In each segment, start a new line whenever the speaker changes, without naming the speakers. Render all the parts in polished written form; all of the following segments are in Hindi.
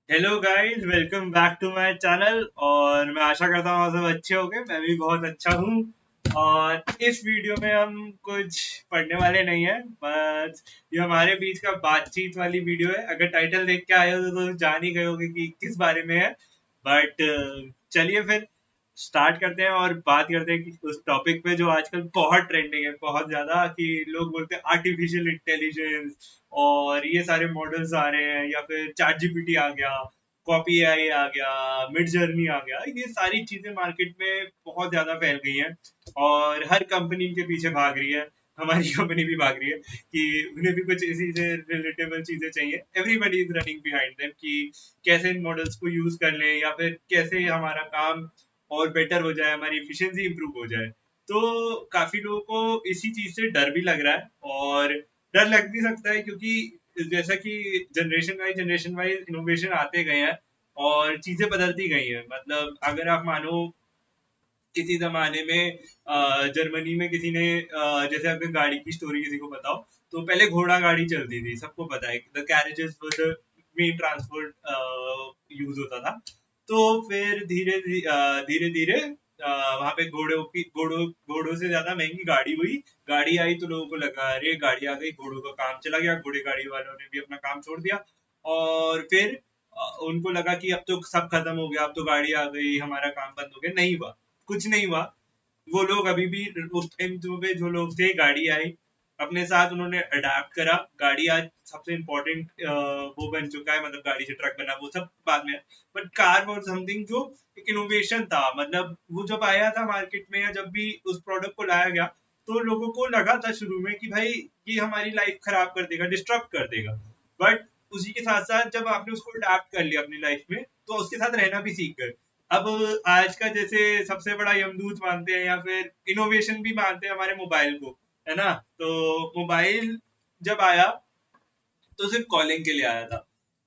Hello guys, welcome back to my channel. और मैं आशा करता हूँ आप सब अच्छे होंगे। मैं भी बहुत अच्छा हूँ। और इस वीडियो में हम कुछ पढ़ने वाले नहीं हैं, बस ये हमारे बीच का बातचीत वाली वीडियो है। अगर टाइटल देख के आए हो तो जान ही गए होगे कि किस बारे में है। बट चलिए फिर स्टार्ट करते हैं और बात करते हैं कि उस टॉपिक पे जो आजकल बहुत ट्रेंडिंग है, बहुत ज्यादा, कि लोग बोलते हैं आर्टिफिशियल इंटेलिजेंस और ये सारे मॉडल्स आ रहे हैं, या फिर चैट जीपीटी आ गया, कॉपी एआई आ गया, मिड जर्नी आ गया। ये सारी चीजें मार्केट में बहुत ज्यादा फैल गई हैं और हर कंपनी इनके पीछे भाग रही है। हमारी कंपनी भी भाग रही है कि उन्हें भी कुछ इसी से रिलेटेबल चीजें चाहिए। Everybody is running behind them कि कैसे इन मॉडल्स को यूज कर लें, या फिर कैसे हमारा काम और बेटर हो जाए, हमारी इफिशिएंसी इंप्रूव हो जाए। तो काफी लोगों को इसी चीज से डर भी लग रहा है, और डर लग भी सकता है क्योंकि जैसा कि जनरेशन वाइज इनोवेशन आते गए हैं और चीजें बदलती गई हैं। मतलब अगर आप मानो किसी जमाने में जर्मनी में किसी ने जैसे अगर गाड़ी की स्टोरी किसी को बताओ, तो पहले घोड़ा गाड़ी चलती थी, सबको पता है, the carriages were the main transport use होता था। तो फिर धीरे धीरे वहां पे घोड़ों से ज्यादा महंगी गाड़ी हुई। गाड़ी आई तो लोगों को लगा अरे गाड़ी आ गई, घोड़ों का काम चला गया, घोड़े गाड़ी वालों ने भी अपना काम छोड़ दिया। और फिर उनको लगा कि अब तो सब खत्म हो गया, अब तो गाड़ी आ गई, हमारा काम बंद हो गया। नहीं हुआ, कुछ नहीं हुआ। वो लोग अभी भी उस टाइम पे जो लोग थे, गाड़ी आई, अपने साथ उन्होंने अडाप्ट करा। गाड़ी आज सबसे इम्पोर्टेंट वो बन चुका है, मतलब गाड़ी से ट्रक बना वो सब बाद में। बट कार वॉज समथिंग जो एक इनोवेशन था। मतलब वो जब आया था मार्केट में, या जब भी उस प्रोडक्ट को लाया गया, तो लोगों को लगा था शुरू में कि भाई ये हमारी लाइफ खराब कर देगा, डिस्टर्ब कर देगा। बट उसी के साथ साथ जब आपने उसको अडाप्ट कर लिया अपनी लाइफ में, तो उसके साथ रहना भी सीख गए। अब आज का जैसे सबसे बड़ा यमदूत मानते हैं, या फिर इनोवेशन भी मानते हैं हमारे मोबाइल को, है ना। तो मोबाइल जब आया तो सिर्फ कॉलिंग के लिए आया था।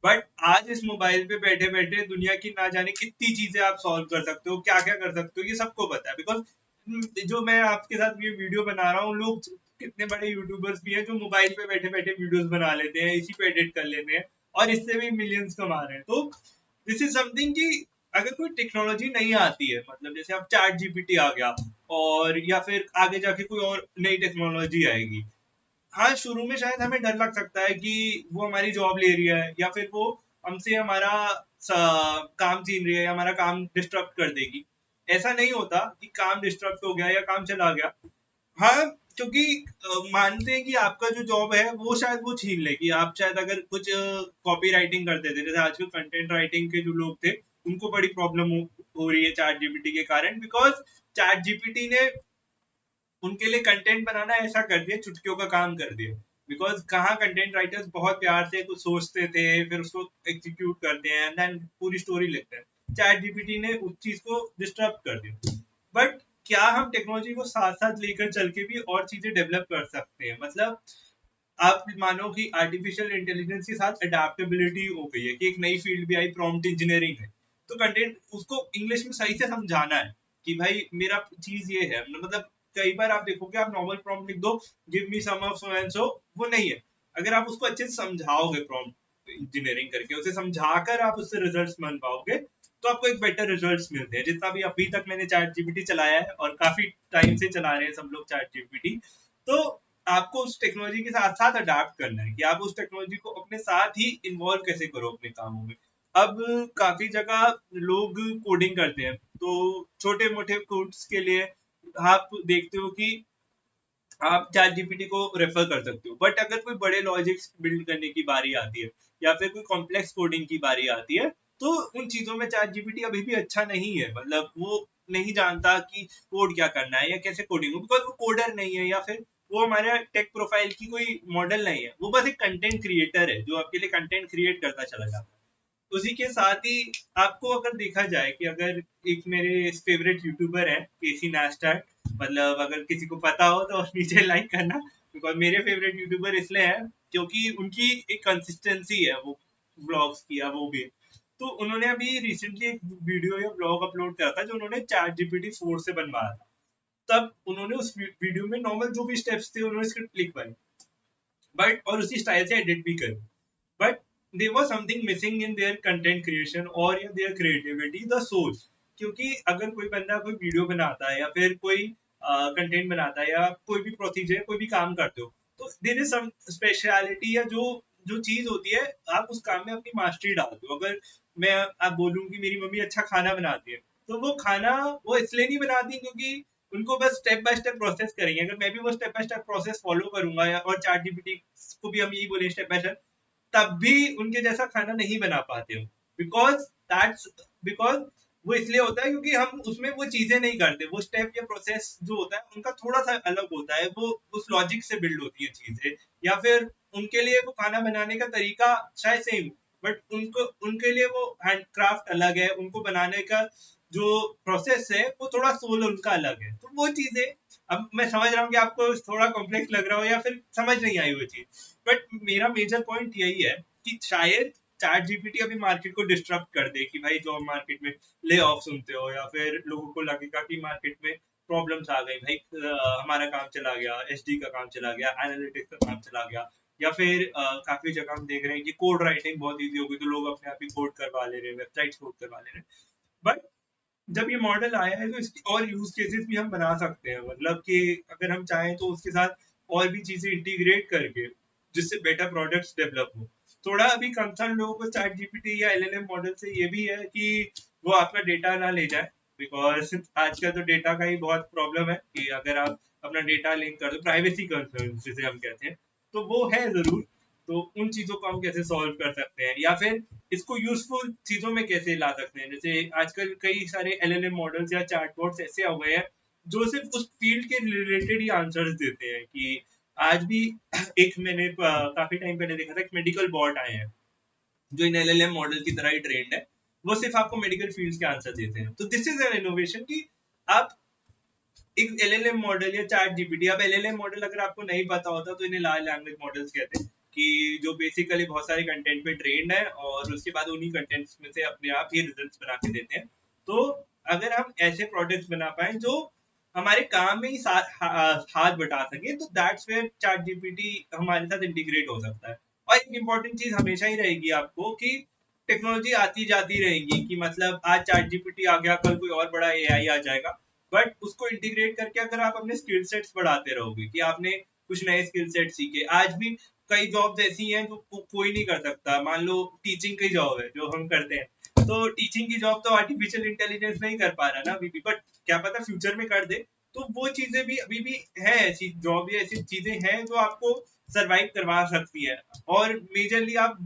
बट आज इस मोबाइल पे बैठे बैठे दुनिया की ना जाने कितनी चीजें आप सॉल्व कर सकते हो, क्या क्या कर सकते हो, ये सबको पता है। बिकॉज जो मैं आपके साथ ये वीडियो बना रहा हूँ, लोग कितने बड़े यूट्यूबर्स भी हैं जो मोबाइल पे बैठे बैठे वीडियोस बना लेते हैं, इसी पे एडिट कर लेते हैं, और इससे भी मिलियंस कमा रहे हैं। तो दिस इज समथिंग कि अगर कोई टेक्नोलॉजी नहीं आती है, मतलब जैसे अब चैट जीपीटी आ गया, और या फिर आगे जाके कोई और नई टेक्नोलॉजी आएगी, हाँ शुरू में शायद हमें डर लग सकता है कि वो हमारी जॉब ले रही है, या फिर वो हमसे हमारा काम छीन रही है, या हमारा काम डिस्टर्ब कर देगी। ऐसा नहीं होता कि काम डिस्टर्ब हो गया या काम चला गया। हाँ, क्योंकि मानते हैं कि आपका जो जॉब है वो शायद वो छीन लेगी। आप शायद अगर कुछ कॉपी राइटिंग करते थे, जैसे आजकल कंटेंट राइटिंग के जो लोग थे, उनको बड़ी प्रॉब्लम हो रही है चैट जीपीटी के कारण। बिकॉज चैट जीपीटी ने उनके लिए कंटेंट बनाना ऐसा कर दिया, चुटकियों का काम कर दिया। बिकॉज कहाँ कंटेंट राइटर्स बहुत प्यार से कुछ सोचते थे, फिर उसको एग्जीक्यूट करते हैं, देन पूरी स्टोरी लिखते हैं। चैट जीपीटी ने उस चीज को डिस्टर्ब कर दिया। बट क्या हम टेक्नोलॉजी को साथ साथ लेकर चल के भी और चीजें डेवलप कर सकते हैं? मतलब आप मानो कि आर्टिफिशियल इंटेलिजेंस के साथ अडेप्टेबिलिटी हो गई है, कि एक नई फील्ड भी आई, प्रॉम्प्ट इंजीनियरिंग है। तो कंटेंट उसको इंग्लिश में सही से समझाना है कि भाई मेरा चीज ये है। मतलब कई बार आप देखोगे, आप नॉर्मल प्रॉम्प्ट लिख दो, give me some of so and so, वो नहीं है। अगर आप उसको अच्छे से समझाओगे, प्रॉम्प्ट इंजीनियरिंग करके उसे समझाकर आप उससे रिजल्ट्स मान पाओगे, तो आपको एक बेटर रिजल्ट्स मिलते हैं। जितना भी अभी तक मैंने चैट जीपीटी चलाया है, और काफी टाइम से चला रहे हैं सब लोग चैट जीपीटी, तो आपको उस टेक्नोलॉजी के साथ साथ अडाप्ट करना है कि आप उस टेक्नोलॉजी को अपने साथ ही इन्वॉल्व कैसे करो अपने कामों में। अब काफी जगह लोग कोडिंग करते हैं, तो छोटे मोटे कोड्स के लिए आप देखते हो कि आप चैट जीपीटी को रेफर कर सकते हो। बट अगर कोई बड़े लॉजिक्स बिल्ड करने की बारी आती है, या फिर कोई कॉम्प्लेक्स कोडिंग की बारी आती है, तो उन चीजों में चैट जीपीटी अभी भी अच्छा नहीं है। मतलब वो नहीं जानता कि कोड क्या करना है या कैसे कोडिंग हो, बिकॉज वो कोडर नहीं है, या फिर वो हमारे टेक प्रोफाइल की कोई मॉडल नहीं है। वो बस एक कंटेंट क्रिएटर है जो आपके लिए कंटेंट क्रिएट करता चला जाता है। उसी के साथ ही आपको अगर देखा जाए कि अगर एक मेरे फेवरेट यूट्यूबर है केसी नास्टाट, मतलब अगर किसी को पता हो तो नीचे लाइक करना। बिकॉज मेरे फेवरेट यूट्यूबर इसलिए है क्योंकि उनकी एक कंसिस्टेंसी है, वो व्लॉग्स किया वो भी। तो उन्होंने अभी रिसेंटली एक वीडियो या ब्लॉग अपलोड करा था जो उन्होंने चैट जीपीटी 4 से बनवाया था। तब उन्होंने उस वीडियो में नॉर्मल जो भी स्टेप्स थे उन्होंने स्क्रिप्ट लिखवाई, बट और उसी स्टाइल से एडिट भी करी। But there was something missing in their content creation or in their creativity, the soul. क्योंकि अगर कोई बंदा कोई वीडियो बनाता है या फिर कोई कंटेंट बनाता है या कोई भी प्रोसीजर कोई भी काम करते हो, तो देर इज सम स्पेशलिटी या जो जो चीज होती है, आप उस काम में अपनी मास्टरी डालते हो। अगर मैं आप बोलूँ कि मेरी मम्मी अच्छा खाना बनाती है, तो वो खाना वो इसलिए नहीं बनाती क्योंकि उनको बस स्टेप बाय स्टेप प्रोसेस करेंगे। अगर मैं भी वो step by step process follow करूंगा या और चैट जीपीटी को भी हम यही बोले स्टेप बाय स्टेप, तब भी उनके जैसा खाना नहीं बना पाते हो। बिकॉज दैट्स बिकॉज वो इसलिए होता है क्योंकि हम उसमें वो चीजें नहीं करते, वो स्टेप या प्रोसेस जो होता है उनका थोड़ा सा अलग होता है, वो उस लॉजिक से बिल्ड होती है चीजें, या फिर उनके लिए वो खाना बनाने का तरीका शायद सेम, बट उनको उनके लिए वो हैंडक्राफ्ट अलग है, उनको बनाने का जो प्रोसेस है वो थोड़ा सोल उनका अलग है। तो वो चीजें, अब मैं समझ रहा हूँ कि आपको थोड़ा कॉम्प्लेक्स लग रहा हो या फिर समझ नहीं आई वो चीज, बट मेरा मेजर पॉइंट यही है कि शायद चैट जीपीटी अभी मार्केट को डिस्टर्ब कर दे कि भाई जॉब मार्केट में ले ऑफ सुनते हो, या फिर लोगों को लगेगा कि मार्केट में प्रॉब्लम्स आ गई, भाई हमारा काम चला गया, एसडी का काम चला गया, एनालिटिक्स का काम चला गया, या फिर काफी जगह हम देख रहे हैं कि कोड राइटिंग बहुत इजी हो गई, तो लोग अपने आप ही कोड करवा ले रहे हैं, वेबसाइट कोड करवा ले रहे हैं। बट जब ये मॉडल आया है तो इसकी और यूज केसेस भी हम बना सकते हैं, मतलब कि अगर हम चाहें तो उसके साथ और भी चीजें इंटीग्रेट करके जिससे बेटर प्रोडक्ट्स डेवलप हो। थोड़ा अभी कंसर्न लोगों को चैट जीपीटी या एलएलएम मॉडल से ये भी है कि वो आपका डेटा ना ले जाए, बिकॉज आजकल तो डेटा का ही बहुत प्रॉब्लम है कि अगर आप अपना डेटा लिंक कर दो, प्राइवेसी कंसर्न जिसे हम कहते हैं, तो वो है जरूर। तो उन चीजों को हम कैसे सॉल्व कर सकते हैं या फिर इसको यूजफुल चीजों में कैसे ला सकते हैं। जैसे आजकल कई सारे एलएलएम मॉडल्स या चैटबॉट्स ऐसे आ गए हैं जो सिर्फ उस फील्ड के रिलेटेड ही आंसर्स देते हैं। कि आज भी एक मैंने काफी टाइम पहले देखा था कि मेडिकल बॉट आए हैं जो इन एलएलएम मॉडल की तरह ही ट्रेंड है, वो सिर्फ आपको मेडिकल फील्ड के आंसर देते हैं। तो दिस इज एन इनोवेशन कि आप एक एलएलएम मॉडल या चैट जीपीटी, अब एलएलएम मॉडल अगर आपको नहीं पता होता तो इन्हें लार्ज लैंग्वेज मॉडल्स कहते हैं, कि जो बेसिकली बहुत सारे कंटेंट पे ट्रेंड है और उसके बाद उन्हीं कंटेंट्स में से अपने आप ही रिजल्ट्स बना के देते हैं। तो अगर हम ऐसे प्रोडक्ट्स बना पाए जो हमारे काम में ही हाथ बटा सके, तो दैट्स वेयर चैट जीपीटी हमारे साथ इंटीग्रेट हो सकता है। और एक इम्पॉर्टेंट चीज हमेशा ही रहेगी आपको कि टेक्नोलॉजी आती जाती रहेगी, कि मतलब आज चैट जीपीटी आ गया, कल कोई और बड़ा एआई आ जाएगा, बट उसको इंटीग्रेट करके अगर आप अपने स्किल सेट्स बढ़ाते रहोगे, कि आपने कुछ नए स्किल सेट सीखे। आज भी कई जॉब्स ऐसी हैं जो कोई नहीं कर सकता, मान लो टीचिंग की जॉब है जो हम करते हैं, तो टीचिंग की जॉब तो आर्टिफिशियल इंटेलिजेंस नहीं कर पा रहा ना अभी भी, बट क्या पता फ्यूचर में कर दे। तो वो चीजें भी अभी भी है, ऐसी जॉब या ऐसी चीजें हैं जो आपको सरवाइव करवा सकती है। और मेजरली आप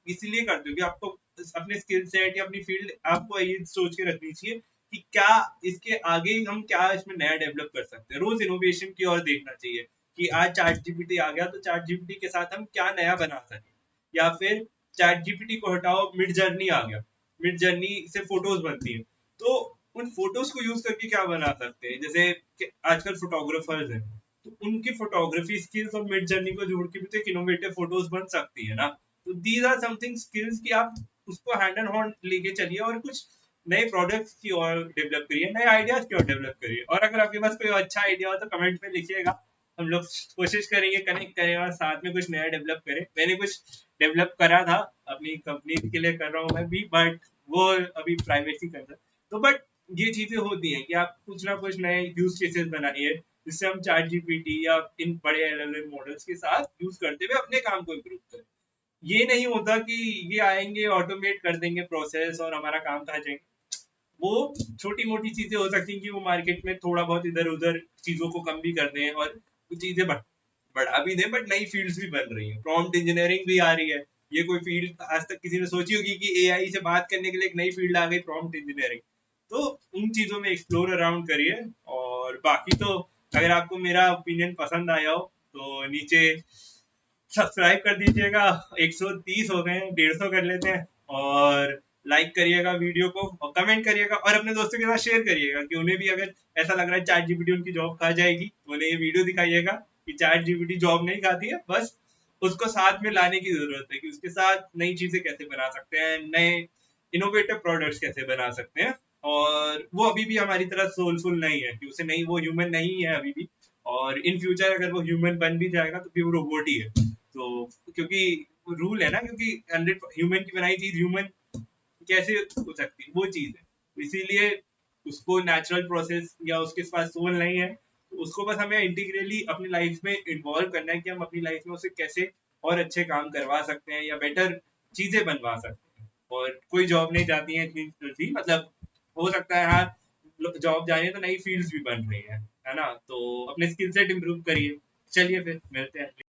इसीलिए करते हो कि आपको अपने स्किल सेट या अपनी फील्ड आपको ये सोच के रखनी चाहिए कि क्या इसके आगे हम क्या इसमें नया डेवलप कर सकते हैं। रोज इनोवेशन की ओर देखना चाहिए कि आज चैट जीपीटी आ गया तो चैट जीपीटी के साथ हम क्या नया बना सके, या फिर चैट जीपीटी को हटाओ, मिड जर्नी आ गया, मिड जर्नी से फोटोज बनती है, तो उन फोटोज को यूज करके क्या बना सकते हैं। जैसे आजकल फोटोग्राफर्स हैं, तो उनकी फोटोग्राफी स्किल्स और मिड जर्नी को जोड़ के भी तो एक इनोवेटिव फोटोज बन सकती है ना। तो दीज आर समथिंग स्किल्स कि आप उसको हैंड एंड हैंड लेके चलिए और कुछ नए प्रोडक्ट्स की ओर डेवलप करिए, नए आइडियाज की ओर डेवलप करिए। और अगर आपके पास कोई अच्छा आइडिया हो तो कमेंट में लिखिएगा, हम लोग कोशिश करेंगे कनेक्ट करें और साथ में कुछ नया डेवलप करें। मैंने कुछ डेवलप करा था अपनी कंपनी के लिए, कर रहा हूँ मैं भी, बट वो अभी प्राइवेसी कर, तो बट ये चीजें होती हैं कि आप कुछ ना कुछ नए यूज केसेस बनाइए जिससे हम चैट जीपीटी या इन बड़े एलएलएम मॉडल्स के साथ यूज करते हुए अपने काम को इम्प्रूव करें। ये नहीं होता कि ये आएंगे ऑटोमेट कर देंगे प्रोसेस और हमारा काम खा जाएंगे। वो छोटी मोटी चीजें हो सकती हैं कि वो मार्केट में थोड़ा बहुत इधर उधर चीजों को कम भी कर दें और कुछ चीजें बढ़ा भी दें, बट नई फील्ड्स भी बन रही हैं, प्रॉम्प्ट इंजीनियरिंग भी आ रही है। ये कोई फील्ड आज तक किसी ने सोची होगी कि एआई से बात करने के लिए एक नई फील्ड आ गई, प्रॉम्प्ट इंजीनियरिंग। तो उन चीजों में एक्सप्लोर अराउंड करिए। और बाकी तो अगर आपको मेरा ओपिनियन पसंद आया हो तो नीचे सब्सक्राइब कर दीजिएगा, 130 हो गए हैं, 150 कर लेते हैं। और लाइक करिएगा वीडियो को और कमेंट करिएगा और अपने दोस्तों के साथ शेयर करिएगा कि उन्हें भी अगर ऐसा लग रहा है चैट जीपीटी उनकी जॉब खा जाएगी, तो उन्हें ये वीडियो दिखाइएगा कि चैट जीपीटी जॉब नहीं खाती है, बस उसको साथ में लाने की जरूरत है कि उसके साथ नई चीजें कैसे बना सकते हैं, नए इनोवेटिव प्रोडक्ट्स कैसे बना सकते हैं। और वो अभी भी हमारी तरह सोलफुल नहीं है कि उसे नहीं, वो ह्यूमन नहीं है अभी भी। और इन फ्यूचर अगर वो ह्यूमन बन भी जाएगा तो भी वो रोबोट ही है। तो क्योंकि रूल है ना, क्योंकि 100 ह्यूमन की बनाई चीज ह्यूमन कैसे हो सकती है, वो चीज है। इसीलिए उसको नेचुरल प्रोसेस या उसके पास सोल नहीं है, तो उसको बस हमें इंटीग्रली अपनी लाइफ में इन्वॉल्व करना है कि हम अपनी लाइफ में उसे कैसे और अच्छे काम करवा सकते हैं या बेटर चीजें बनवा सकते हैं। और कोई जॉब नहीं जाती है इतनी जल्दी, मतलब हो सकता है हाँ जॉब जाए तो नई फील्ड्स भी बन रही है ना, तो अपने स्किल सेट इम्प्रूव करिए। चलिए फिर मिलते हैं।